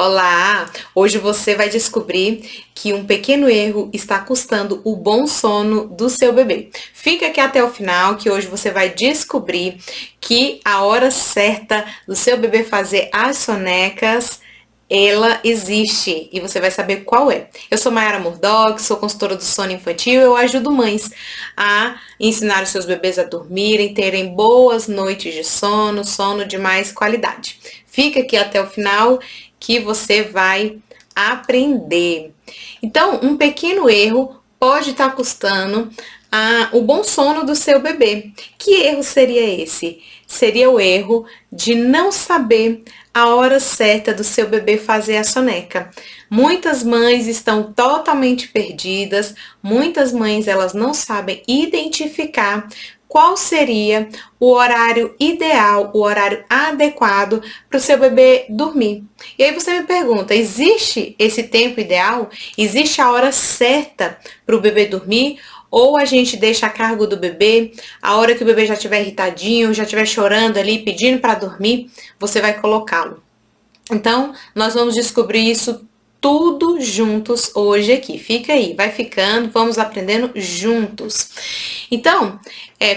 Olá! Hoje você vai descobrir que um pequeno erro está custando o bom sono do seu bebê. Fica aqui até o final que hoje você vai descobrir que a hora certa do seu bebê fazer as sonecas ela existe e você vai saber qual é. Eu sou Mayara Murdock, sou consultora do sono infantil. Eu ajudo mães a ensinar os seus bebês a dormirem, terem boas noites de sono, sono de mais qualidade. Fica aqui até o final que você vai aprender. Então, um pequeno erro pode estar custando o bom sono do seu bebê. Que erro seria esse? Seria o erro de não saber a hora certa do seu bebê fazer a soneca. Muitas mães estão totalmente perdidas, muitas mães elas não sabem identificar qual seria o horário ideal, o horário adequado para o seu bebê dormir. E aí você me pergunta, existe esse tempo ideal? Existe a hora certa para o bebê dormir? Ou a gente deixa a cargo do bebê, a hora que o bebê já estiver irritadinho, já estiver chorando ali, pedindo para dormir, você vai colocá-lo. Então, nós vamos descobrir isso tudo juntos hoje aqui. Fica aí, vai ficando, vamos aprendendo juntos. Então,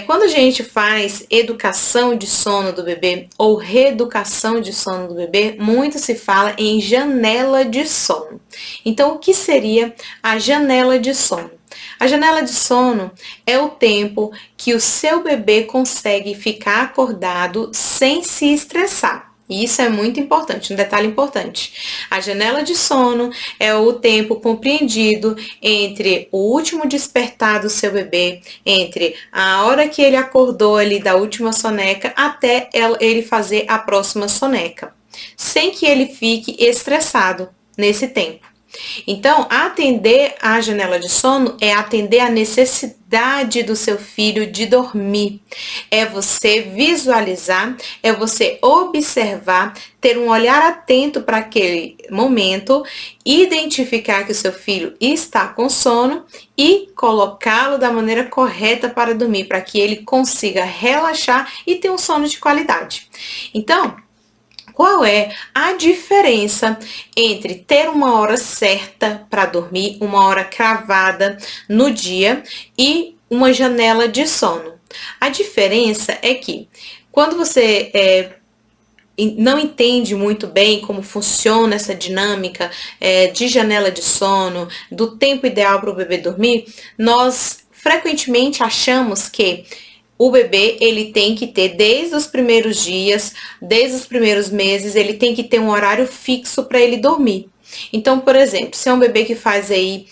quando a gente faz educação de sono do bebê ou reeducação de sono do bebê, muito se fala em janela de sono. Então, o que seria a janela de sono? A janela de sono é o tempo que o seu bebê consegue ficar acordado sem se estressar. E isso é muito importante, um detalhe importante. A janela de sono é o tempo compreendido entre o último despertar do seu bebê, entre a hora que ele acordou ali da última soneca até ele fazer a próxima soneca, sem que ele fique estressado nesse tempo. Então, atender a janela de sono é atender a necessidade do seu filho de dormir. É você visualizar, é você observar, ter um olhar atento para aquele momento, identificar que o seu filho está com sono e colocá-lo da maneira correta para dormir, para que ele consiga relaxar e ter um sono de qualidade. Então, qual é a diferença entre ter uma hora certa para dormir, uma hora cravada no dia e uma janela de sono? A diferença é que quando você não entende muito bem como funciona essa dinâmica de janela de sono, do tempo ideal para o bebê dormir, nós frequentemente achamos que o bebê, ele tem que ter, desde os primeiros dias, desde os primeiros meses, ele tem que ter um horário fixo para ele dormir. Então, por exemplo, se é um bebê que faz aí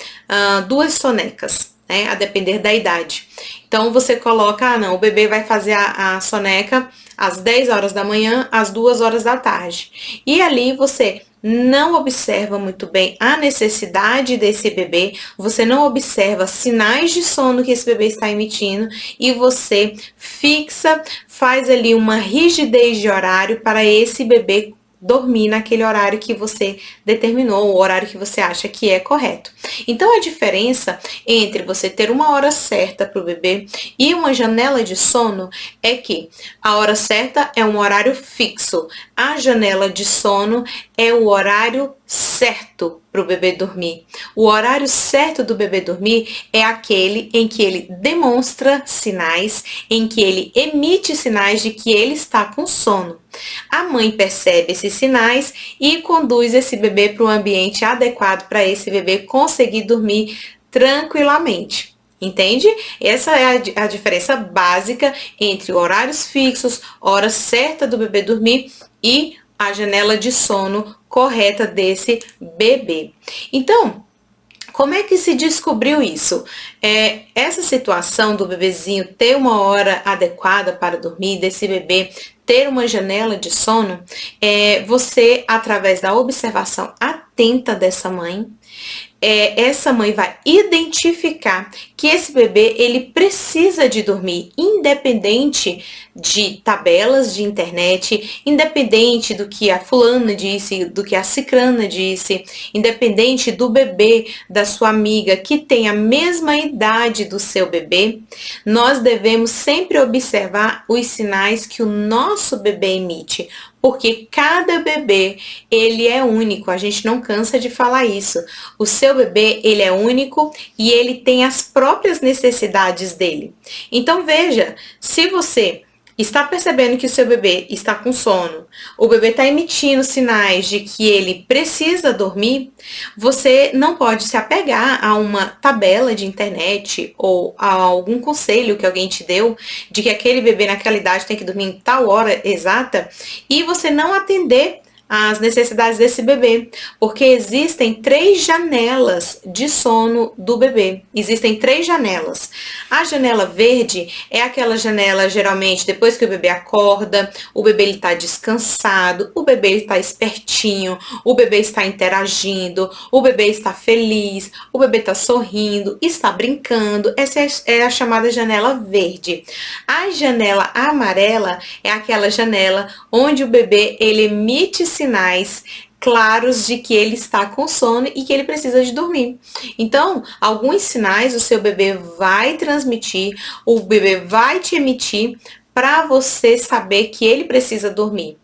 2 sonecas, né, a depender da idade. Então, você coloca, não, o bebê vai fazer a soneca às 10 horas da manhã, às 2 horas da tarde. E ali você não observa muito bem a necessidade desse bebê, você não observa sinais de sono que esse bebê está emitindo e você fixa, faz ali uma rigidez de horário para esse bebê dormir naquele horário que você determinou, o horário que você acha que é correto. Então, a diferença entre você ter uma hora certa para o bebê e uma janela de sono é que a hora certa é um horário fixo, a janela de sono é o horário certo para o bebê dormir. O horário certo do bebê dormir é aquele em que ele demonstra sinais, em que ele emite sinais de que ele está com sono. A mãe percebe esses sinais e conduz esse bebê para um ambiente adequado para esse bebê conseguir dormir tranquilamente. Entende? Essa é a diferença básica entre horários fixos, hora certa do bebê dormir e a janela de sono correta desse bebê. Então, como é que se descobriu isso? Essa situação do bebezinho ter uma hora adequada para dormir, desse bebê ter uma janela de sono, você, através da observação atenta dessa mãe, essa mãe vai identificar que esse bebê ele precisa de dormir, independente de tabelas de internet, independente do que a fulana disse, do que a cicrana disse, independente do bebê da sua amiga que tem a mesma idade do seu bebê, nós devemos sempre observar os sinais que o nosso bebê emite. Porque cada bebê, ele é único, a gente não cansa de falar isso. O seu bebê, ele é único e ele tem as próprias necessidades dele. Então veja, se você está percebendo que o seu bebê está com sono, o bebê está emitindo sinais de que ele precisa dormir, você não pode se apegar a uma tabela de internet ou a algum conselho que alguém te deu de que aquele bebê naquela idade tem que dormir em tal hora exata e você não atender as necessidades desse bebê, porque existem 3 janelas de sono do bebê. Existem 3 janelas. A janela verde é aquela janela, geralmente, depois que o bebê acorda, o bebê está descansado, o bebê está espertinho, o bebê está interagindo, o bebê está feliz, o bebê está sorrindo, está brincando. Essa é a chamada janela verde. A janela amarela é aquela janela onde o bebê ele emite sinais claros de que ele está com sono e que ele precisa de dormir. Então, alguns sinais o seu bebê vai transmitir, o bebê vai te emitir para você saber que ele precisa dormir.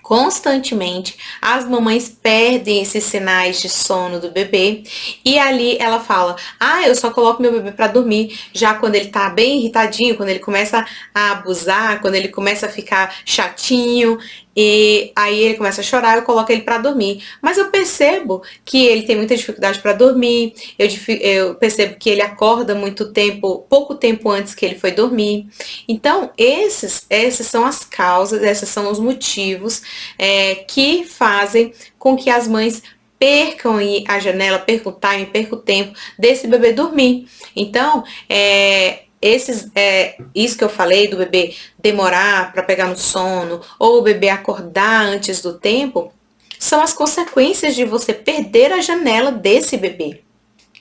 Constantemente, as mamães perdem esses sinais de sono do bebê e ali ela fala: eu só coloco meu bebê para dormir já quando ele tá bem irritadinho, quando ele começa a abusar, quando ele começa a ficar chatinho. E aí ele começa a chorar, eu coloco ele para dormir. Mas eu percebo que ele tem muita dificuldade para dormir, eu percebo que ele acorda pouco tempo antes que ele foi dormir. Então, essas são as causas, esses são os motivos que fazem com que as mães percam a janela, percam o time, percam o tempo desse bebê dormir. Então, isso que eu falei do bebê demorar para pegar no sono ou o bebê acordar antes do tempo, são as consequências de você perder a janela desse bebê.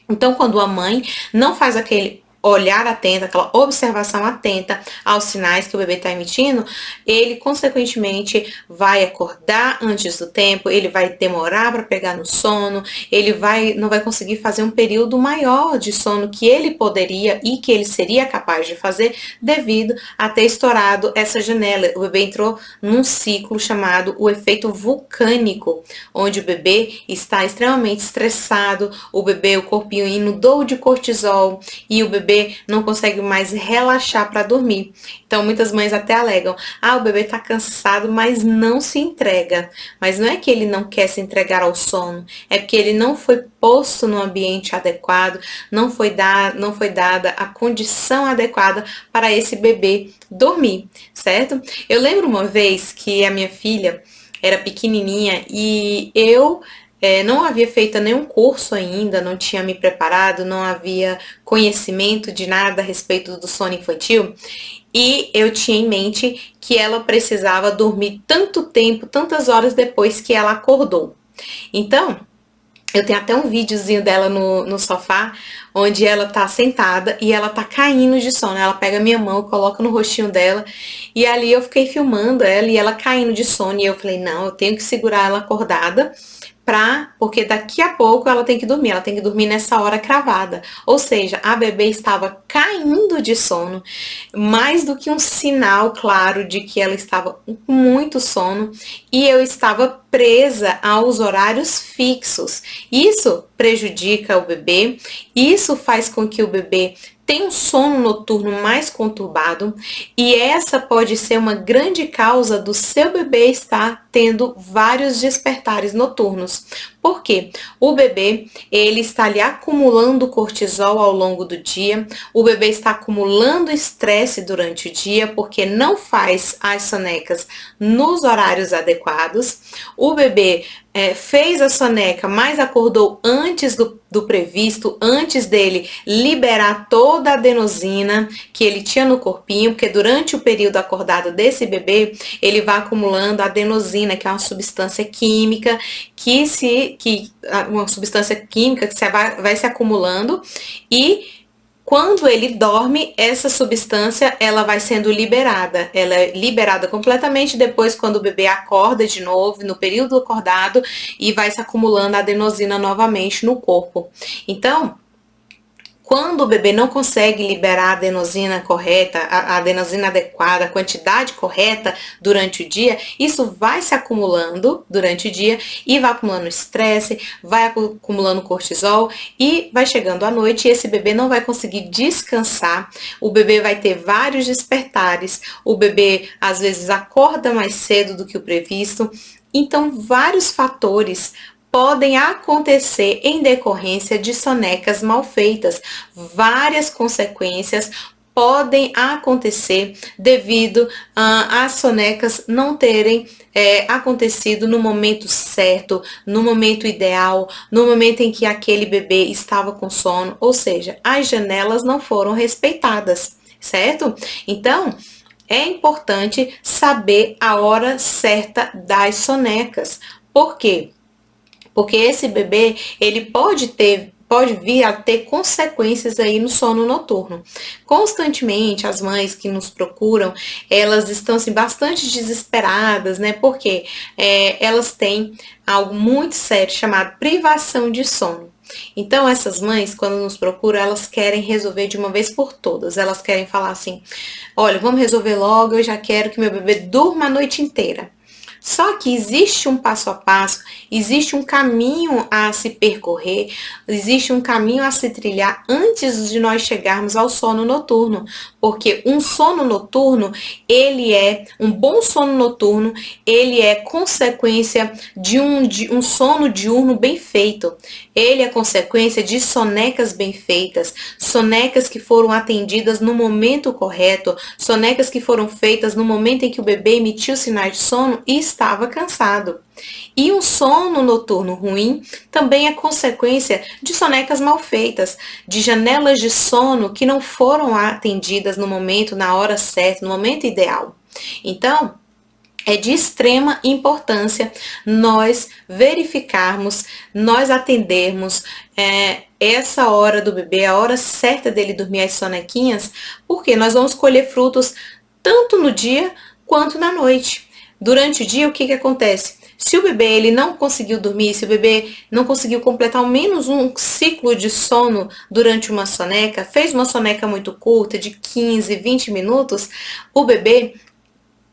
Então, quando a mãe não faz aquele olhar atento, aquela observação atenta aos sinais que o bebê está emitindo, ele consequentemente vai acordar antes do tempo, ele vai demorar para pegar no sono, ele não vai conseguir fazer um período maior de sono que ele poderia e que ele seria capaz de fazer devido a ter estourado essa janela. O bebê entrou num ciclo chamado o efeito vulcânico, onde o bebê está extremamente estressado, o corpinho inundou de cortisol e o bebê não consegue mais relaxar para dormir. Então muitas mães até alegam: o bebê tá cansado, mas não se entrega. Mas não é que ele não quer se entregar ao sono, é porque ele não foi posto no ambiente adequado, não foi dada a condição adequada para esse bebê dormir, certo? Eu lembro uma vez que a minha filha era pequenininha e eu não havia feito nenhum curso ainda, não tinha me preparado, não havia conhecimento de nada a respeito do sono infantil. E eu tinha em mente que ela precisava dormir tanto tempo, tantas horas depois que ela acordou. Então, eu tenho até um videozinho dela no sofá, onde ela tá sentada e ela tá caindo de sono. Ela pega a minha mão, coloca no rostinho dela, e ali eu fiquei filmando ela e ela caindo de sono. E eu falei: não, eu tenho que segurar ela acordada, porque daqui a pouco ela tem que dormir nessa hora cravada. Ou seja, a bebê estava caindo de sono, mais do que um sinal claro de que ela estava com muito sono, e eu estava presa aos horários fixos. Isso prejudica o bebê, isso faz com que o bebê tem um sono noturno mais conturbado, e essa pode ser uma grande causa do seu bebê estar tendo vários despertares noturnos. Por quê? O bebê, ele está ali acumulando cortisol ao longo do dia, o bebê está acumulando estresse durante o dia porque não faz as sonecas nos horários adequados, o bebê fez a soneca, mas acordou antes do previsto, antes dele liberar toda a adenosina que ele tinha no corpinho, porque durante o período acordado desse bebê, ele vai acumulando adenosina, que é uma substância química que vai se acumulando, e quando ele dorme, essa substância ela vai sendo liberada. Ela é liberada completamente depois quando o bebê acorda de novo, no período acordado, e vai se acumulando a adenosina novamente no corpo. Então, Quando o bebê não consegue liberar a adenosina correta, a adenosina adequada, a quantidade correta durante o dia, isso vai se acumulando durante o dia e vai acumulando estresse, vai acumulando cortisol e vai chegando à noite e esse bebê não vai conseguir descansar, o bebê vai ter vários despertares, o bebê às vezes acorda mais cedo do que o previsto, então vários fatores podem acontecer em decorrência de sonecas mal feitas. Várias consequências podem acontecer devido às sonecas não terem acontecido no momento certo, no momento ideal, no momento em que aquele bebê estava com sono, ou seja, as janelas não foram respeitadas, certo? Então, é importante saber a hora certa das sonecas. Por quê? Porque esse bebê, ele pode vir a ter consequências aí no sono noturno. Constantemente, as mães que nos procuram, elas estão assim, bastante desesperadas, né? Porque elas têm algo muito sério chamado privação de sono. Então, essas mães, quando nos procuram, elas querem resolver de uma vez por todas. Elas querem falar assim, olha, vamos resolver logo, eu já quero que meu bebê durma a noite inteira. Só que existe um passo a passo, existe um caminho a se percorrer, existe um caminho a se trilhar antes de nós chegarmos ao sono noturno. Porque um sono noturno, um bom sono noturno, ele é consequência de um sono diurno bem feito. Ele é consequência de sonecas bem feitas, sonecas que foram atendidas no momento correto, sonecas que foram feitas no momento em que o bebê emitiu sinais de sono e estava cansado. E um sono noturno ruim também é consequência de sonecas mal feitas, de janelas de sono que não foram atendidas no momento, na hora certa, no momento ideal. Então, é de extrema importância nós verificarmos, nós atendermos essa hora do bebê, a hora certa dele dormir as sonequinhas, porque nós vamos colher frutos tanto no dia quanto na noite. Durante o dia, o que acontece? Se o bebê ele não conseguiu dormir, se o bebê não conseguiu completar ao menos um ciclo de sono durante uma soneca, fez uma soneca muito curta, de 15, 20 minutos, o bebê,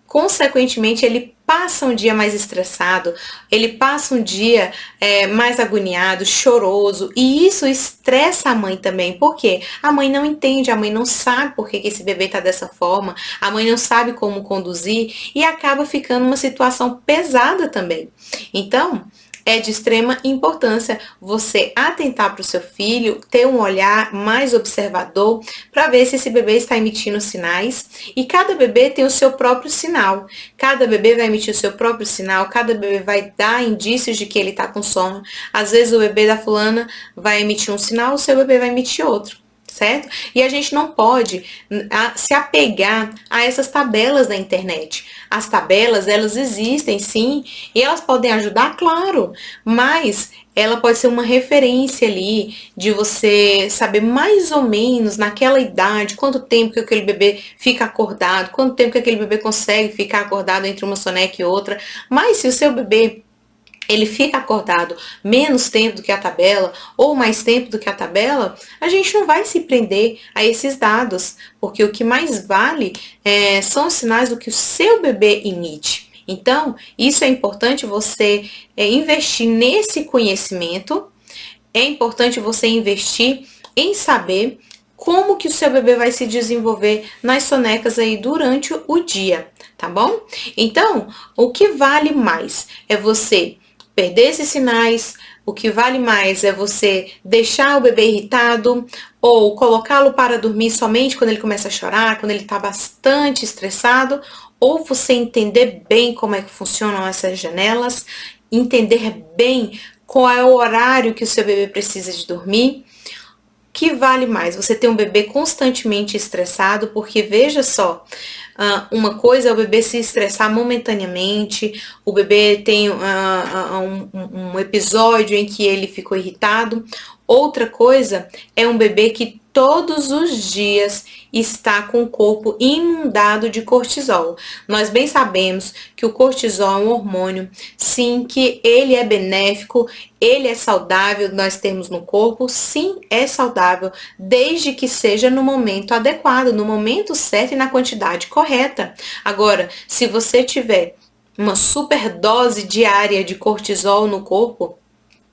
consequentemente, ele passa um dia mais estressado, ele passa um dia mais agoniado, choroso, e isso estressa a mãe também, porque a mãe não entende, a mãe não sabe por que esse bebê está dessa forma, a mãe não sabe como conduzir, e acaba ficando uma situação pesada também. Então, é de extrema importância você atentar para o seu filho, ter um olhar mais observador para ver se esse bebê está emitindo sinais. E cada bebê tem o seu próprio sinal. Cada bebê vai emitir o seu próprio sinal, cada bebê vai dar indícios de que ele está com sono. Às vezes o bebê da fulana vai emitir um sinal, o seu bebê vai emitir outro. Certo? E a gente não pode se apegar a essas tabelas da internet. As tabelas, elas existem sim, e elas podem ajudar, claro, mas ela pode ser uma referência ali de você saber mais ou menos naquela idade, quanto tempo que aquele bebê fica acordado, quanto tempo que aquele bebê consegue ficar acordado entre uma soneca e outra. Mas se o seu bebê ele fica acordado menos tempo do que a tabela ou mais tempo do que a tabela, a gente não vai se prender a esses dados, porque o que mais vale são os sinais do que o seu bebê emite. Então, isso é importante você investir nesse conhecimento, é importante você investir em saber como que o seu bebê vai se desenvolver nas sonecas aí durante o dia, tá bom? Então, o que vale mais é você perder esses sinais, o que vale mais é você deixar o bebê irritado ou colocá-lo para dormir somente quando ele começa a chorar, quando ele está bastante estressado, ou você entender bem como é que funcionam essas janelas, entender bem qual é o horário que o seu bebê precisa de dormir. Que vale mais? Você ter um bebê constantemente estressado, porque veja só, uma coisa é o bebê se estressar momentaneamente, o bebê tem um episódio em que ele ficou irritado, Outra coisa é um bebê que todos os dias está com o corpo inundado de cortisol. Nós bem sabemos que o cortisol é um hormônio, sim, que ele é benéfico, ele é saudável, nós temos no corpo, sim, é saudável, desde que seja no momento adequado, no momento certo e na quantidade correta. Agora, se você tiver uma superdose diária de cortisol no corpo,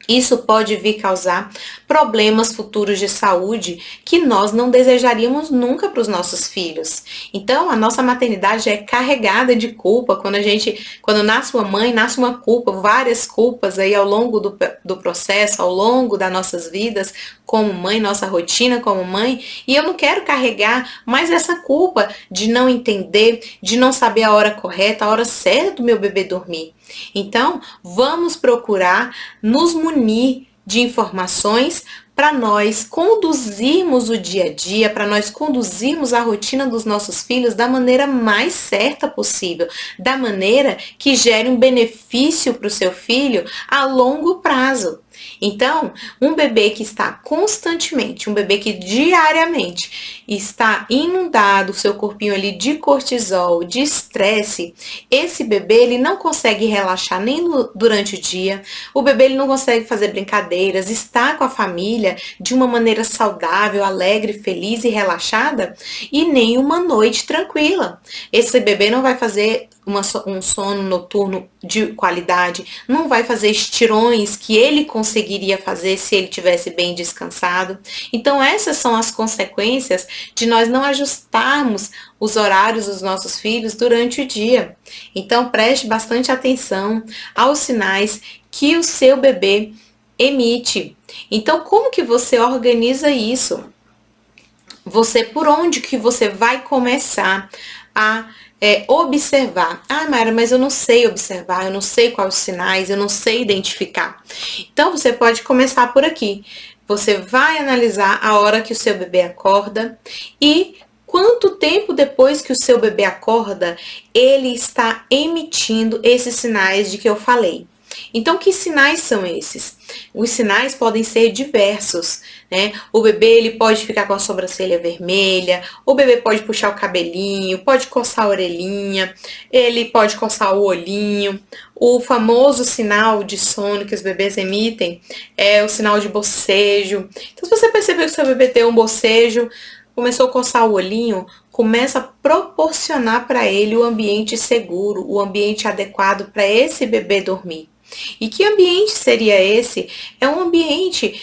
isso pode vir causar problemas futuros de saúde que nós não desejaríamos nunca para os nossos filhos. Então, a nossa maternidade é carregada de culpa. Quando nasce uma mãe, nasce uma culpa, várias culpas aí ao longo do processo, ao longo das nossas vidas como mãe, nossa rotina como mãe. E eu não quero carregar mais essa culpa de não entender, de não saber a hora correta, a hora certa do meu bebê dormir. Então, vamos procurar nos munir de informações para nós conduzirmos o dia a dia, para nós conduzirmos a rotina dos nossos filhos da maneira mais certa possível, da maneira que gere um benefício para o seu filho a longo prazo. Então, um bebê que está constantemente, um bebê que diariamente está inundado, o seu corpinho ali de cortisol, de estresse, esse bebê ele não consegue relaxar nem durante o dia, o bebê ele não consegue fazer brincadeiras, estar com a família de uma maneira saudável, alegre, feliz e relaxada, e nem uma noite tranquila. Esse bebê não vai fazer um sono noturno de qualidade, não vai fazer estirões que ele conseguiria fazer se ele tivesse bem descansado. Então essas são as consequências de nós não ajustarmos os horários dos nossos filhos durante o dia. Então preste bastante atenção aos sinais que o seu bebê emite. Então como que você organiza isso? Por onde que você vai começar a observar? Ah, Mayra, mas eu não sei observar, eu não sei quais os sinais, eu não sei identificar. Então, você pode começar por aqui. Você vai analisar a hora que o seu bebê acorda e quanto tempo depois que o seu bebê acorda, ele está emitindo esses sinais de que eu falei. Então, que sinais são esses? Os sinais podem ser diversos, né? O bebê ele pode ficar com a sobrancelha vermelha, o bebê pode puxar o cabelinho, pode coçar a orelhinha, ele pode coçar o olhinho. O famoso sinal de sono que os bebês emitem é o sinal de bocejo. Então, se você perceber que o seu bebê tem um bocejo, começou a coçar o olhinho, começa a proporcionar para ele o ambiente seguro, o ambiente adequado para esse bebê dormir. E que ambiente seria esse? É um ambiente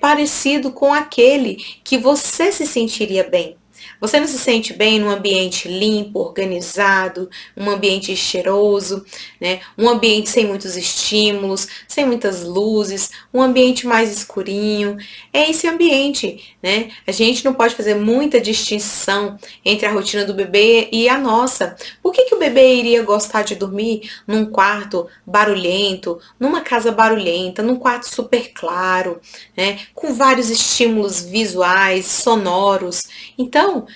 parecido com aquele que você se sentiria bem. Você não se sente bem num ambiente limpo, organizado, um ambiente cheiroso, né? Um ambiente sem muitos estímulos, sem muitas luzes, um ambiente mais escurinho. É esse ambiente, né? A gente não pode fazer muita distinção entre a rotina do bebê e a nossa. Por que o bebê iria gostar de dormir num quarto barulhento, numa casa barulhenta, num quarto super claro, né? Com vários estímulos visuais, sonoros? Então,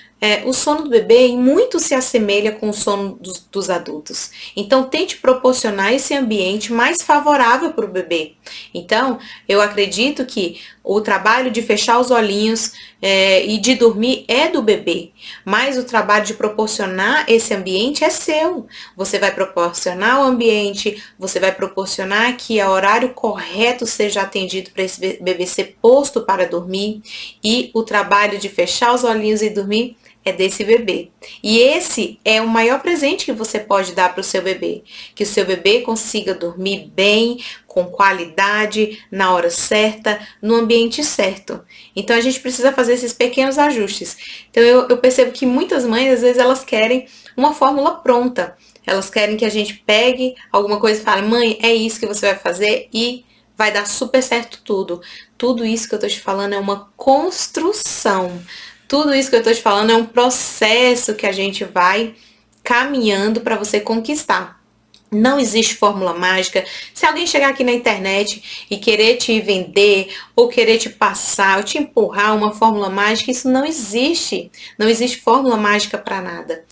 o sono do bebê muito se assemelha com o sono dos adultos. Então, tente proporcionar esse ambiente mais favorável para o bebê. Então, eu acredito que o trabalho de fechar os olhinhos e de dormir é do bebê, mas o trabalho de proporcionar esse ambiente é seu. Você vai proporcionar o ambiente, você vai proporcionar que o horário correto seja atendido para esse bebê ser posto para dormir, e o trabalho de fechar os olhinhos e dormir é desse bebê. E esse é o maior presente que você pode dar para o seu bebê. Que o seu bebê consiga dormir bem, com qualidade, na hora certa, no ambiente certo. Então a gente precisa fazer esses pequenos ajustes. Então eu percebo que muitas mães, às vezes, elas querem uma fórmula pronta. Elas querem que a gente pegue alguma coisa e fale: mãe, é isso que você vai fazer e vai dar super certo tudo. Tudo isso que eu tô te falando é uma construção. Tudo isso que eu tô te falando é um processo que a gente vai caminhando para você conquistar. Não existe fórmula mágica. Se alguém chegar aqui na internet e querer te vender, ou querer te passar, ou te empurrar uma fórmula mágica, isso não existe. Não existe fórmula mágica para nada.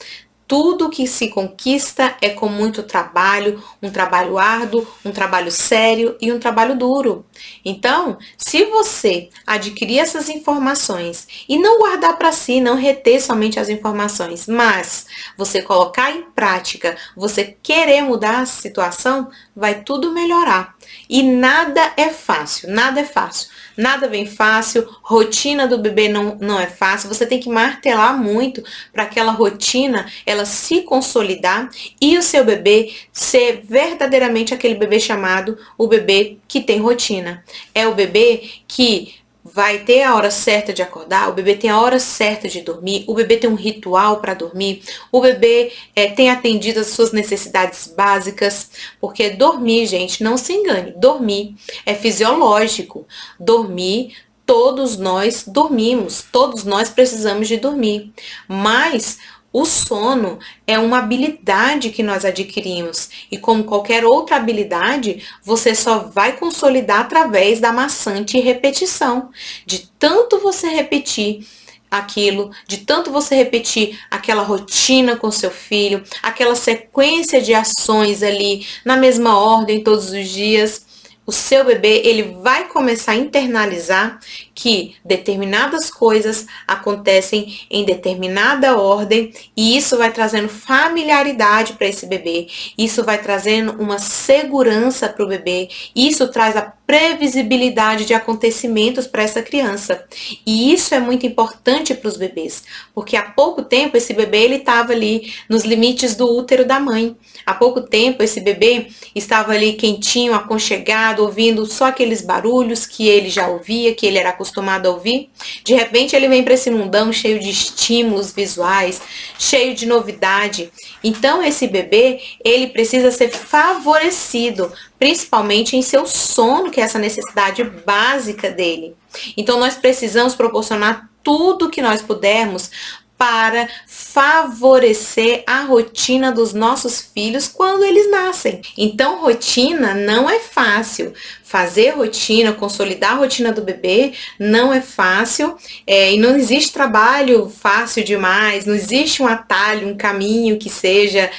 Tudo que se conquista é com muito trabalho, um trabalho árduo, um trabalho sério e um trabalho duro. Então, se você adquirir essas informações e não guardar para si, não reter somente as informações, mas você colocar em prática, você querer mudar a situação, vai tudo melhorar. E nada é fácil, nada é fácil. Nada vem fácil, rotina do bebê não é fácil, você tem que martelar muito para aquela rotina ela se consolidar e o seu bebê ser verdadeiramente aquele bebê chamado o bebê que tem rotina. É o bebê que vai ter a hora certa de acordar, o bebê tem a hora certa de dormir, o bebê tem um ritual para dormir, o bebê tem atendido as suas necessidades básicas, porque dormir, gente, não se engane, dormir é fisiológico, dormir, todos nós dormimos, todos nós precisamos de dormir, mas o sono é uma habilidade que nós adquirimos e como qualquer outra habilidade, você só vai consolidar através da maçante repetição. De tanto você repetir aquilo, de tanto você repetir aquela rotina com seu filho, aquela sequência de ações ali na mesma ordem todos os dias, o seu bebê ele vai começar a internalizar que determinadas coisas acontecem em determinada ordem e isso vai trazendo familiaridade para esse bebê, isso vai trazendo uma segurança para o bebê, isso traz a previsibilidade de acontecimentos para essa criança. E isso é muito importante para os bebês, porque há pouco tempo esse bebê ele estava ali nos limites do útero da mãe. Há pouco tempo esse bebê estava ali quentinho, aconchegado, ouvindo só aqueles barulhos que ele já ouvia, que ele era acostumado a ouvir. De repente ele vem para esse mundão cheio de estímulos visuais, cheio de novidade. Então esse bebê, ele precisa ser favorecido, principalmente em seu sono, que é essa necessidade básica dele. Então nós precisamos proporcionar tudo que nós pudermos para favorecer a rotina dos nossos filhos quando eles nascem. Então, rotina não é fácil. Fazer rotina, consolidar a rotina do bebê não é fácil e não existe trabalho fácil demais, não existe um atalho, um caminho que seja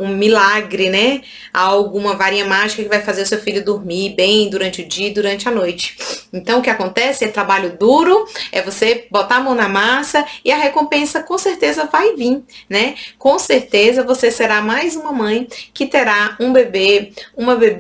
um milagre, né? Alguma varinha mágica que vai fazer o seu filho dormir bem durante o dia e durante a noite. Então, o que acontece é trabalho duro, é você botar a mão na massa e a recompensa com certeza vai vir, né? Com certeza você será mais uma mãe que terá um bebê, uma bebê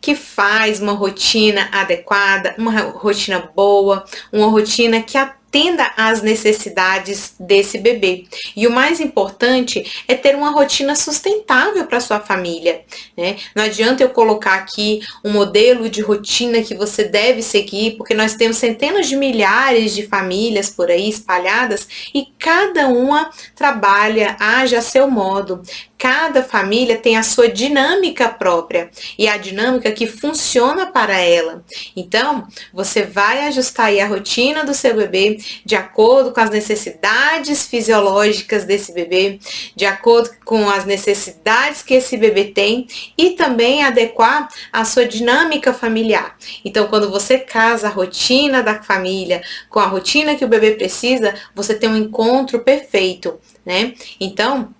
que faz uma rotina adequada, uma rotina boa, uma rotina que atenda às necessidades desse bebê. E o mais importante é ter uma rotina sustentável para sua família, né? Não adianta eu colocar aqui um modelo de rotina que você deve seguir, porque nós temos centenas de milhares de famílias por aí espalhadas e cada uma trabalha, age a seu modo. Cada família tem a sua dinâmica própria e a dinâmica que funciona para ela. Então, você vai ajustar aí a rotina do seu bebê de acordo com as necessidades fisiológicas desse bebê, de acordo com as necessidades que esse bebê tem e também adequar a sua dinâmica familiar. Então, quando você casa a rotina da família com a rotina que o bebê precisa, você tem um encontro perfeito, né? Então,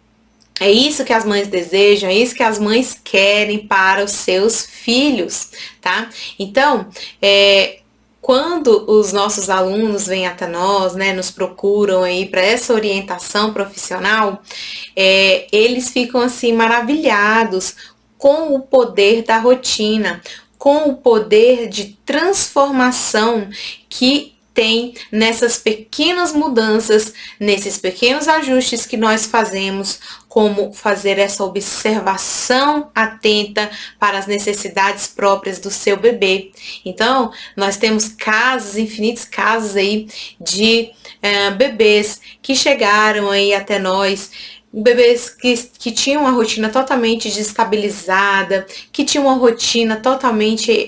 é isso que as mães desejam, é isso que as mães querem para os seus filhos, tá? Então, quando os nossos alunos vêm até nós, né, nos procuram aí para essa orientação profissional, eles ficam assim maravilhados com o poder da rotina, com o poder de transformação que tem nessas pequenas mudanças, nesses pequenos ajustes que nós fazemos, como fazer essa observação atenta para as necessidades próprias do seu bebê. Então, nós temos casos, infinitos casos aí de bebês que chegaram aí até nós, bebês que tinham uma rotina totalmente desestabilizada, que tinham uma rotina totalmente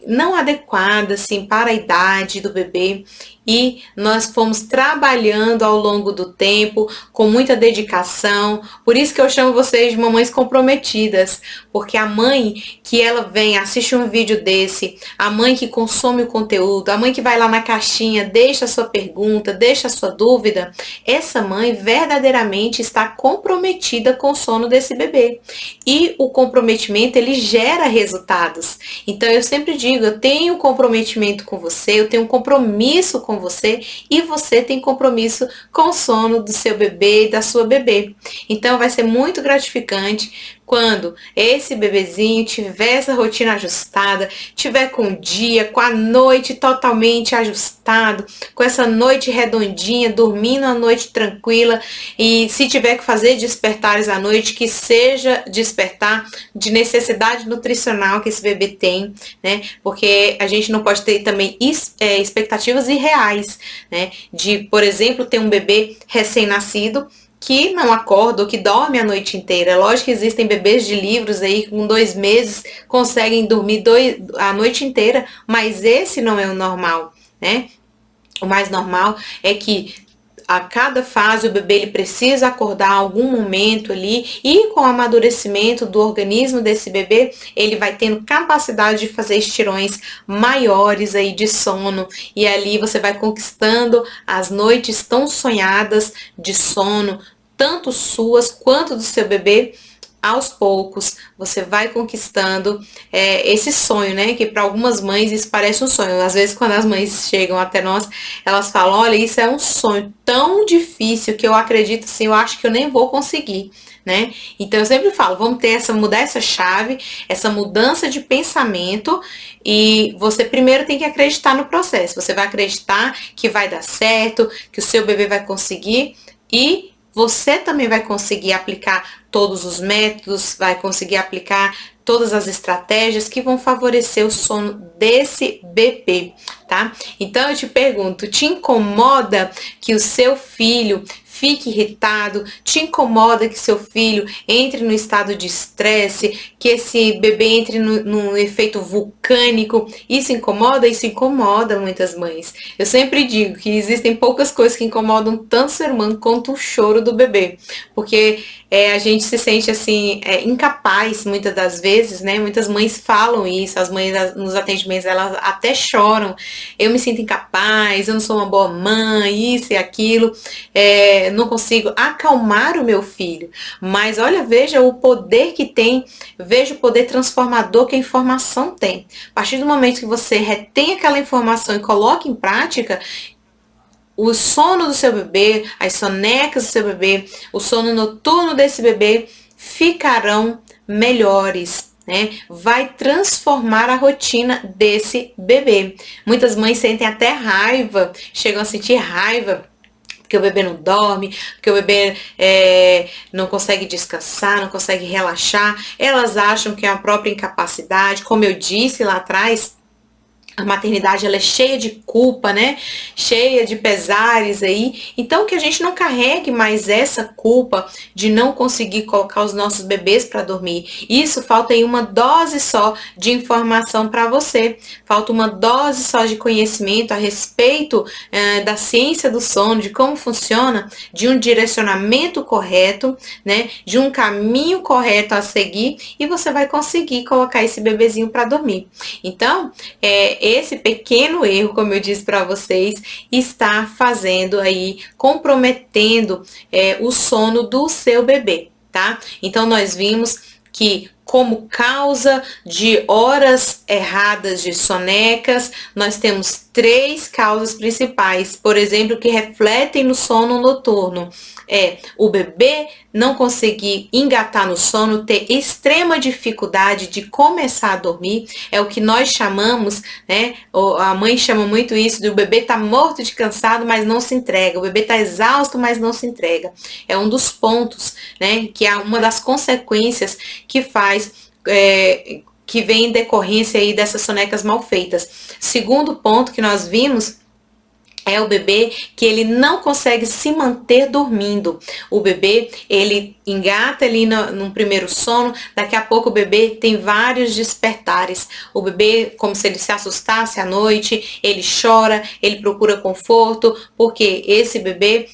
não adequada, assim, para a idade do bebê. e nós fomos trabalhando ao longo do tempo, com muita dedicação. Por isso que eu chamo vocês de mamães comprometidas, porque a mãe que ela vem, assiste um vídeo desse, a mãe que consome o conteúdo, a mãe que vai lá na caixinha, deixa a sua pergunta, deixa a sua dúvida, essa mãe verdadeiramente está comprometida com o sono desse bebê. E o comprometimento, ele gera resultados. Então eu sempre digo, eu tenho comprometimento com você, eu tenho um compromisso com você e você tem compromisso com o sono do seu bebê e da sua bebê. Então vai ser muito gratificante quando esse bebezinho tiver essa rotina ajustada, tiver com o dia, com a noite totalmente ajustado, com essa noite redondinha, dormindo a noite tranquila, e se tiver que fazer despertares à noite, que seja despertar de necessidade nutricional que esse bebê tem, né? Porque a gente não pode ter também expectativas irreais, né? De, por exemplo, ter um bebê recém-nascido que não acorda ou que dorme a noite inteira. É lógico que existem bebês de livros aí que com 2 meses conseguem dormir a noite inteira, mas esse não é o normal, né? O mais normal é que a cada fase o bebê ele precisa acordar em algum momento ali, e com o amadurecimento do organismo desse bebê, ele vai tendo capacidade de fazer estirões maiores aí de sono, e ali você vai conquistando as noites tão sonhadas de sono, tanto suas quanto do seu bebê. Aos poucos você vai conquistando esse sonho, né? Que para algumas mães isso parece um sonho. Às vezes quando as mães chegam até nós, elas falam, olha, isso é um sonho tão difícil que eu acredito assim, eu acho que eu nem vou conseguir, né? Então eu sempre falo, vamos mudar essa chave, essa mudança de pensamento, e você primeiro tem que acreditar no processo. Você vai acreditar que vai dar certo, que o seu bebê vai conseguir, e você também vai conseguir aplicar todos os métodos, vai conseguir aplicar todas as estratégias que vão favorecer o sono desse bebê, tá? Então eu te pergunto, te incomoda que o seu filho fique irritado? Te incomoda que seu filho entre no estado de estresse, que esse bebê entre no efeito vulcânico? Isso incomoda? Isso incomoda muitas mães. Eu sempre digo que existem poucas coisas que incomodam tanto o ser humano quanto o choro do bebê, porque a gente se sente assim, incapaz muitas das vezes, né? Muitas mães falam isso, as mães nos atendimentos, elas até choram. Eu me sinto incapaz, eu não sou uma boa mãe, isso e aquilo, não consigo acalmar o meu filho. Mas olha, veja o poder que tem, veja o poder transformador que a informação tem. A partir do momento que você retém aquela informação e coloca em prática, o sono do seu bebê, as sonecas do seu bebê, o sono noturno desse bebê ficarão melhores, né? Vai transformar a rotina desse bebê. Muitas mães sentem até raiva, chegam a sentir raiva porque o bebê não dorme, porque o bebê não consegue descansar, não consegue relaxar. Elas acham que é a própria incapacidade. Como eu disse lá atrás, a maternidade ela é cheia de culpa, né? Cheia de pesares aí. Então que a gente não carregue mais essa culpa de não conseguir colocar os nossos bebês para dormir. Isso falta aí uma dose só de informação para você. Falta uma dose só de conhecimento a respeito da ciência do sono, de como funciona, de um direcionamento correto, né? De um caminho correto a seguir, e você vai conseguir colocar esse bebezinho para dormir. Então, esse pequeno erro, como eu disse para vocês, está fazendo aí, comprometendo o sono do seu bebê, tá? Então nós vimos que como causa de horas erradas de sonecas, nós temos 3 causas principais, por exemplo, que refletem no sono noturno. O bebê não conseguir engatar no sono, ter extrema dificuldade de começar a dormir, é o que nós chamamos, né? A mãe chama muito isso de o bebê tá morto de cansado, mas não se entrega. O bebê tá exausto, mas não se entrega. É um dos pontos, né? Que é uma das consequências que faz que vem em decorrência aí dessas sonecas mal feitas. Segundo ponto que nós vimos É o bebê que ele não consegue se manter dormindo. O bebê, ele engata ali num primeiro sono, daqui a pouco o bebê tem vários despertares. O bebê, como se ele se assustasse à noite, ele chora, ele procura conforto, porque esse bebê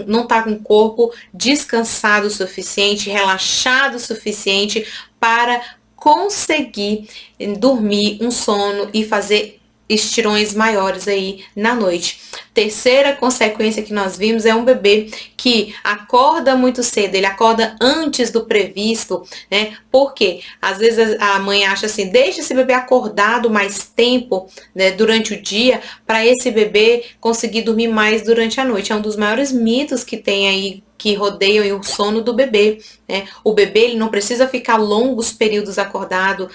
não está com o corpo descansado o suficiente, relaxado o suficiente para conseguir dormir um sono e fazer estirões maiores aí na noite. Terceira consequência que nós vimos é um bebê que acorda muito cedo, ele acorda antes do previsto, né? Porque às vezes a mãe acha assim, deixa esse bebê acordado mais tempo, né, durante o dia, para esse bebê conseguir dormir mais durante a noite. É um dos maiores mitos que tem aí, que rodeiam o sono do bebê. Né? O bebê, ele não precisa ficar longos períodos acordado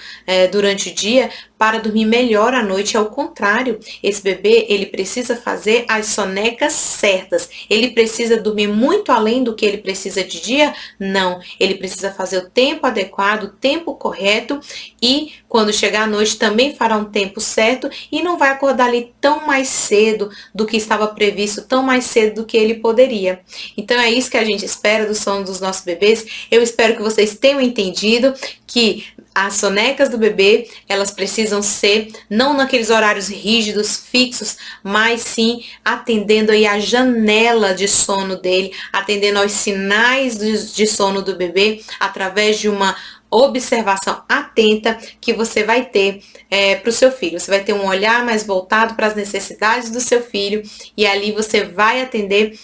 durante o dia para dormir melhor à noite. Ao contrário, esse bebê, ele precisa fazer as sonecas certas. Ele precisa dormir muito além do que ele precisa de dia? Não. Ele precisa fazer o tempo adequado, o tempo correto, e quando chegar à noite também fará um tempo certo e não vai acordar ali tão mais cedo do que estava previsto, tão mais cedo do que ele poderia. Então é isso que a gente espera do sono dos nossos bebês. Eu espero que vocês tenham entendido que as sonecas do bebê, elas precisam ser não naqueles horários rígidos, fixos, mas sim atendendo aí a janela de sono dele, atendendo aos sinais de sono do bebê, através de uma observação atenta que você vai ter para o seu filho. Você vai ter um olhar mais voltado para as necessidades do seu filho e ali você vai atender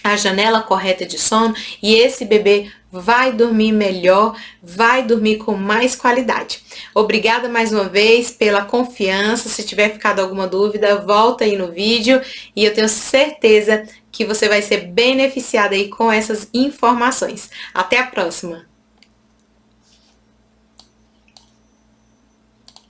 a janela correta de sono e esse bebê vai dormir melhor, vai dormir com mais qualidade. Obrigada mais uma vez pela confiança. Se tiver ficado alguma dúvida, volta aí no vídeo e eu tenho certeza que você vai ser beneficiada aí com essas informações. Até a próxima!